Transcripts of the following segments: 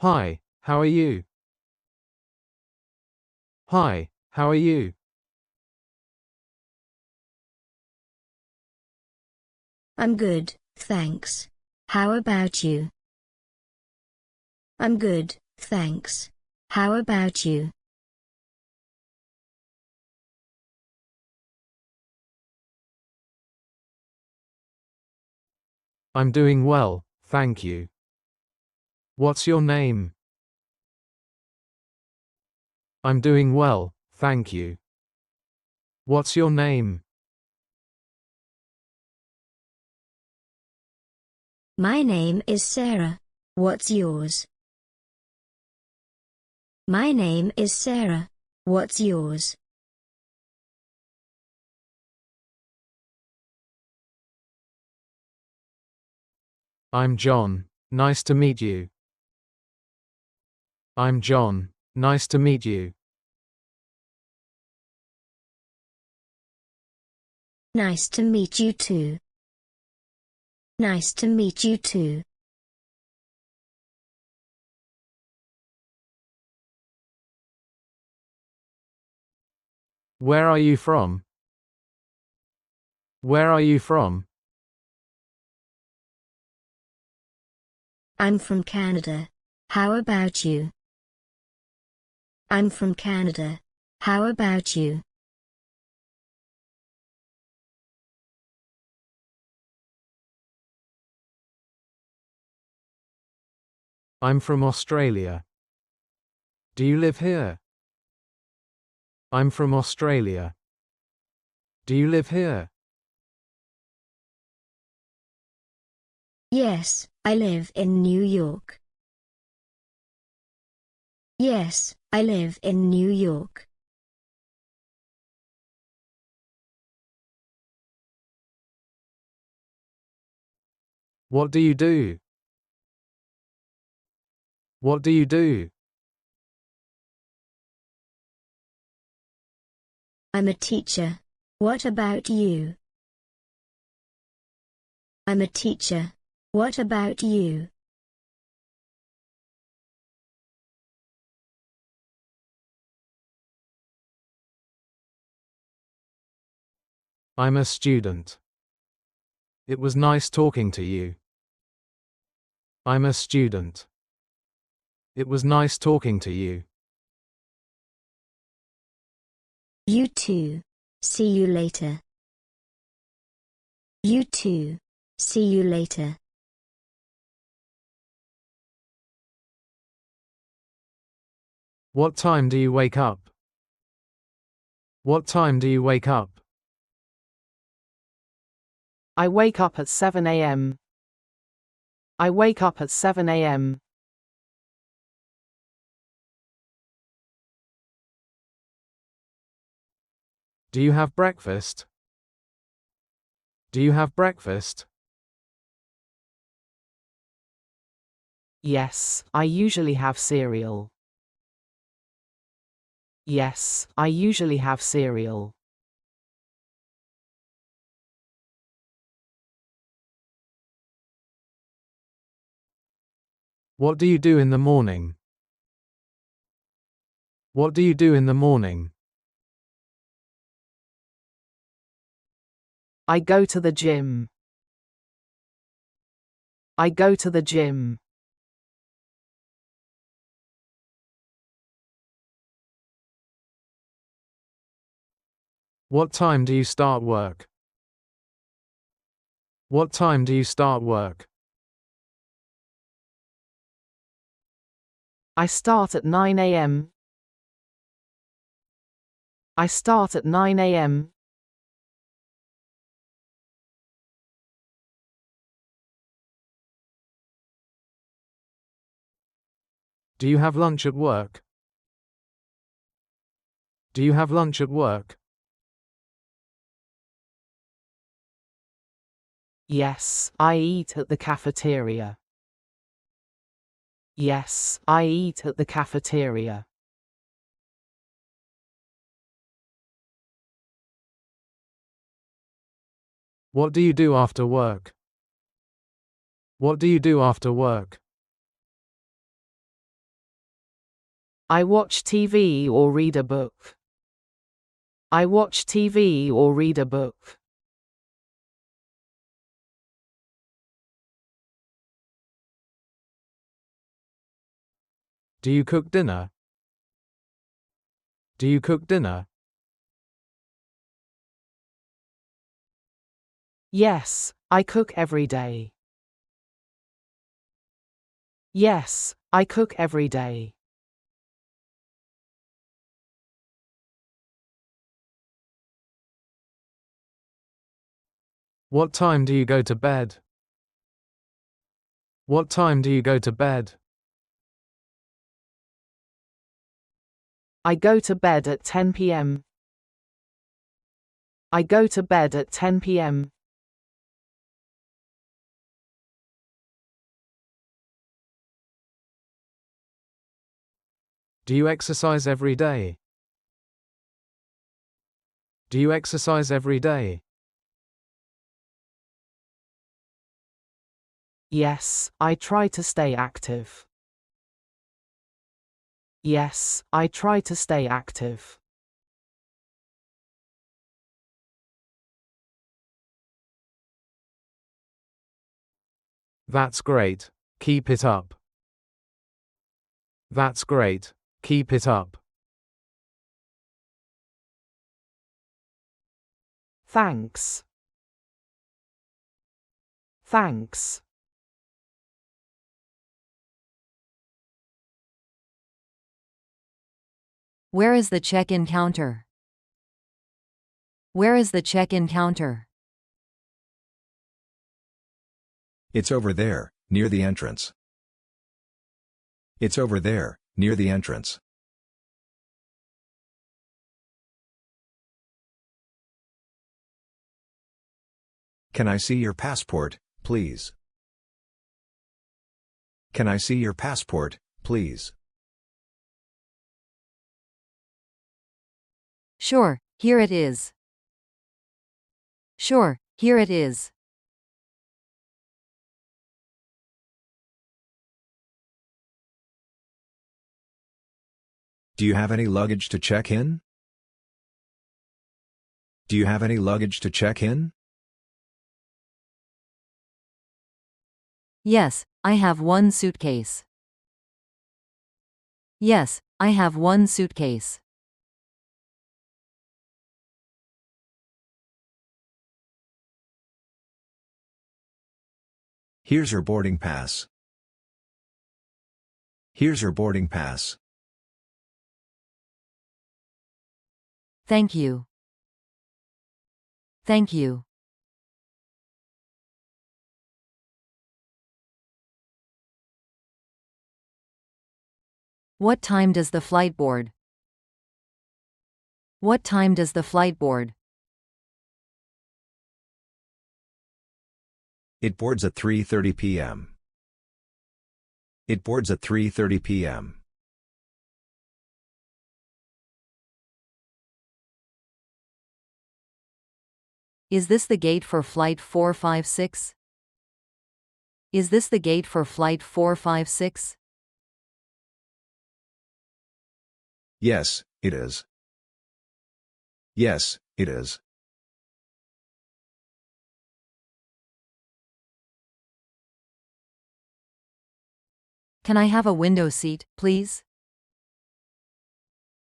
Hi, how are you? Hi, how are you? I'm good, thanks. How about you? I'm good, thanks. How about you? I'm doing well, thank you. What's your name? I'm doing well, thank you. What's your name? My name is Sarah. What's yours? My name is Sarah. What's yours? I'm John, nice to meet you. I'm John, nice to meet you. Nice to meet you too. Nice to meet you too. Where are you from? Where are you from? I'm from Canada. How about you? I'm from Canada. How about you? I'm from Australia. Do you live here? I'm from Australia. Do you live here? Yes, I live in New York. Yes, I live in New York. What do you do? What do you do? I'm a teacher. What about you? I'm a teacher. What about you? I'm a student. It was nice talking to you. I'm a student. It was nice talking to you. You too. See you later. You too. See you later. What time do you wake up? What time do you wake up? I wake up at 7 a.m. I wake up at 7 a.m. Do you have breakfast? Do you have breakfast? Yes, I usually have cereal. Yes, I usually have cereal. What do you do in the morning? What do you do in the morning? I go to the gym. I go to the gym. What time do you start work? What time do you start work? I start at 9 a.m. I start at 9 a.m. Do you have lunch at work? Do you have lunch at work? Yes, I eat at the cafeteria. Yes, I eat at the cafeteria. What do you do after work? What do you do after work? I watch TV or read a book. I watch TV or read a book. Do you cook dinner? Do you cook dinner? Yes, I cook every day. Yes, I cook every day. What time do you go to bed? What time do you go to bed? I go to bed at 10 p.m. I go to bed at 10 p.m. Do you exercise every day? Do you exercise every day? Yes, I try to stay active. Yes, I try to stay active. That's great. Keep it up. That's great. Keep it up. Thanks. Thanks. Where is the check-in counter? Where is the check-in counter? It's over there, near the entrance. It's over there, near the entrance. Can I see your passport, please? Can I see your passport, please? Sure, here it is. Sure, here it is. Do you have any luggage to check in? Do you have any luggage to check in? Yes, I have one suitcase. Yes, I have one suitcase. Here's your boarding pass. Here's your boarding pass. Thank you. Thank you. What time does the flight board? What time does the flight board? It boards at 3:30 p.m. It boards at 3:30 p.m. Is this the gate for flight 456? Is this the gate for flight 456? Yes, it is. Yes, it is. Can I have a window seat, please?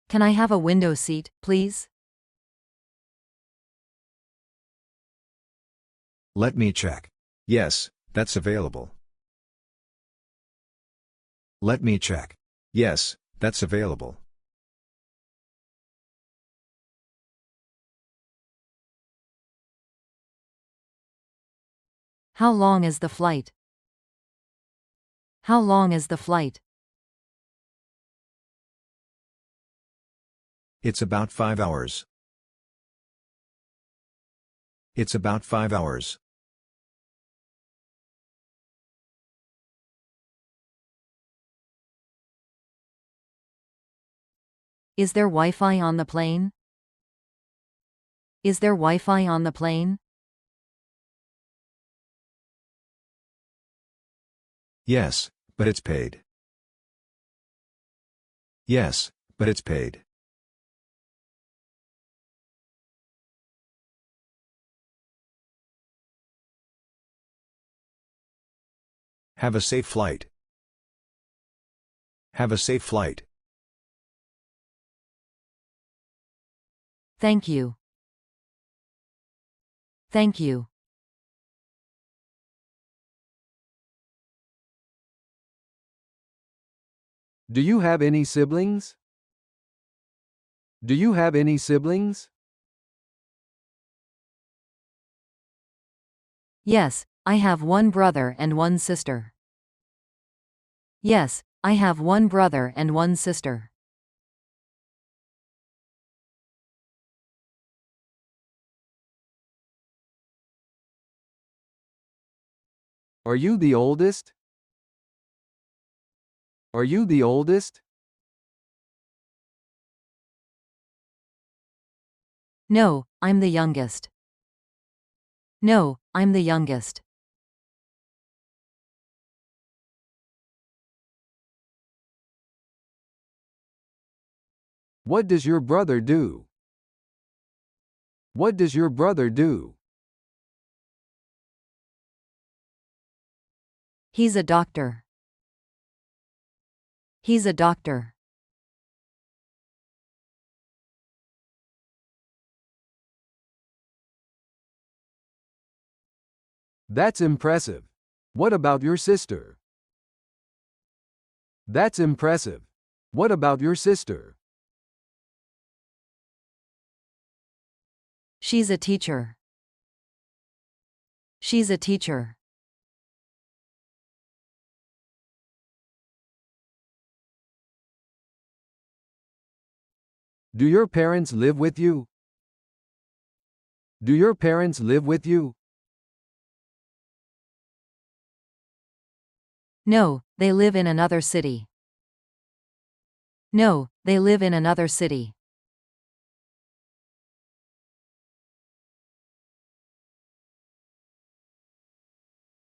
Can I have a window seat, please? Let me check. Yes, that's available. Let me check. Yes, that's available. How long is the flight? How long is the flight? It's about 5 hours. It's about 5 hours. Is there Wi-Fi on the plane? Is there Wi-Fi on the plane? Yes, but it's paid. Yes, but it's paid. Have a safe flight. Have a safe flight. Thank you. Thank you. Do you have any siblings? Do you have any siblings? Yes, I have one brother and one sister. Yes, I have one brother and one sister. Are you the oldest? Are you the oldest? No, I'm the youngest. No, I'm the youngest. What does your brother do? What does your brother do? He's a doctor. He's a doctor. That's impressive. What about your sister? That's impressive. What about your sister? She's a teacher. She's a teacher. Do your parents live with you? Do your parents live with you? No, they live in another city. No, they live in another city.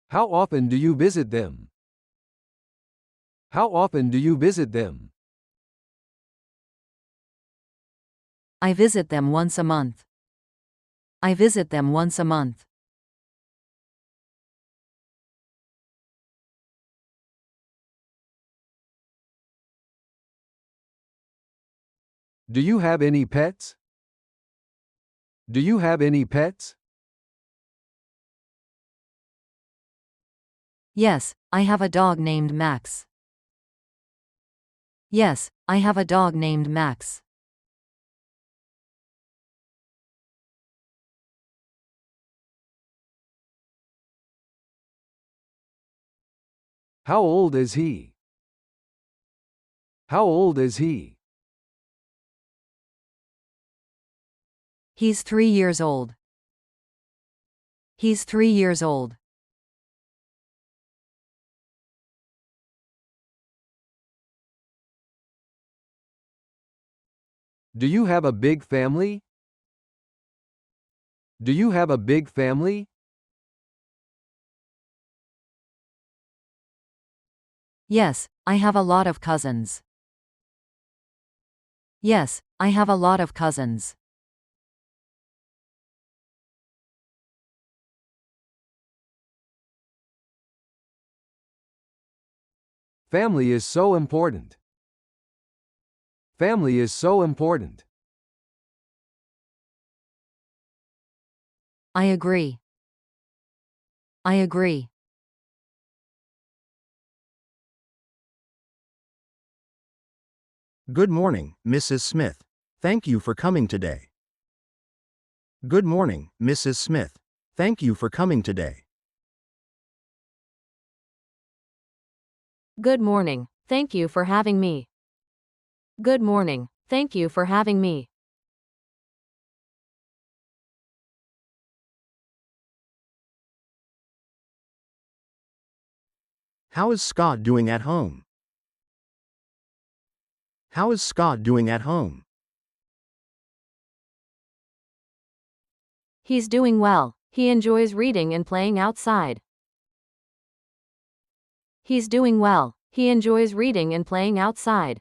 How often do you visit them? How often do you visit them? I visit them once a month. I visit them once a month. Do you have any pets? Do you have any pets? Yes, I have a dog named Max. Yes, I have a dog named Max. How old is he? How old is he? He's 3 years old. He's 3 years old. Do you have a big family? Do you have a big family? Yes, I have a lot of cousins. Yes, I have a lot of cousins. Family is so important. Family is so important. I agree. I agree. Good morning, Mrs. Smith. Thank you for coming today. Good morning, Mrs. Smith. Thank you for coming today. Good morning. Thank you for having me. Good morning. Thank you for having me. How is Scott doing at home? How is Scott doing at home? He's doing well. He enjoys reading and playing outside. He's doing well. He enjoys reading and playing outside.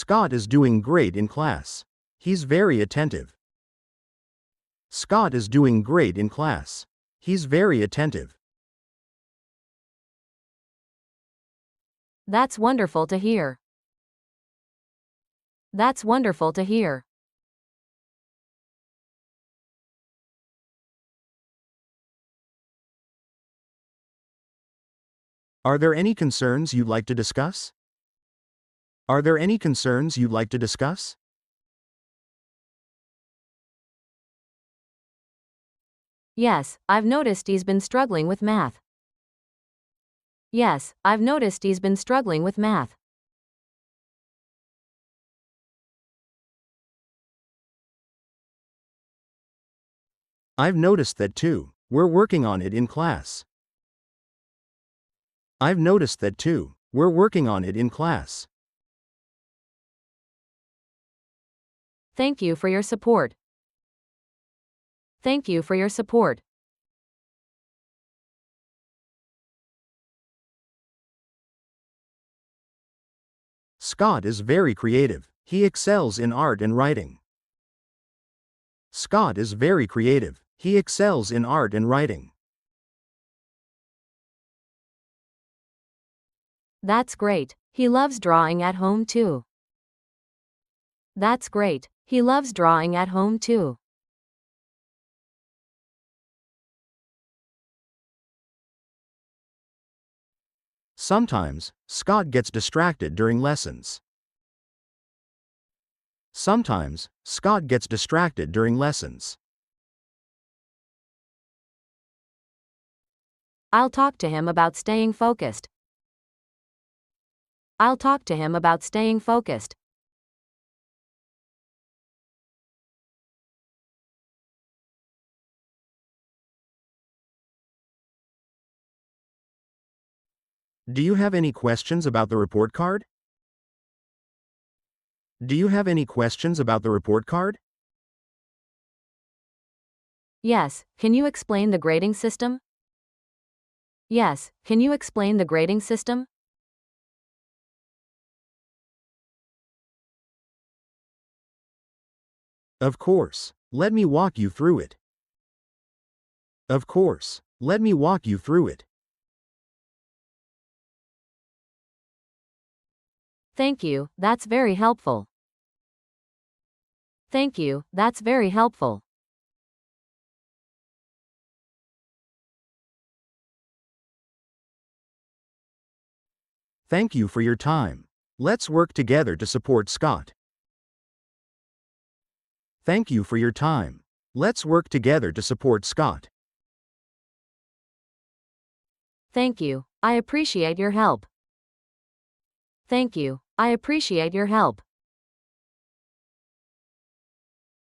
Scott is doing great in class. He's very attentive. Scott is doing great in class. He's very attentive. That's wonderful to hear. That's wonderful to hear. Are there any concerns you'd like to discuss? Are there any concerns you'd like to discuss? Yes, I've noticed he's been struggling with math. Yes, I've noticed he's been struggling with math. I've noticed that too. We're working on it in class. I've noticed that too. We're working on it in class. Thank you for your support. Thank you for your support. Scott is very creative. He excels in art and writing. Scott is very creative. He excels in art and writing. That's great. He loves drawing at home too. That's great. He loves drawing at home too. Sometimes, Scott gets distracted during lessons. Sometimes, Scott gets distracted during lessons. I'll talk to him about staying focused. I'll talk to him about staying focused. Do you have any questions about the report card? Do you have any questions about the report card? Yes, can you explain the grading system? Yes, can you explain the grading system? Of course. Let me walk you through it. Of course. Let me walk you through it. Thank you, that's very helpful. Thank you, that's very helpful. Thank you for your time. Let's work together to support Scott. Thank you for your time. Let's work together to support Scott. Thank you, I appreciate your help. Thank you, I appreciate your help.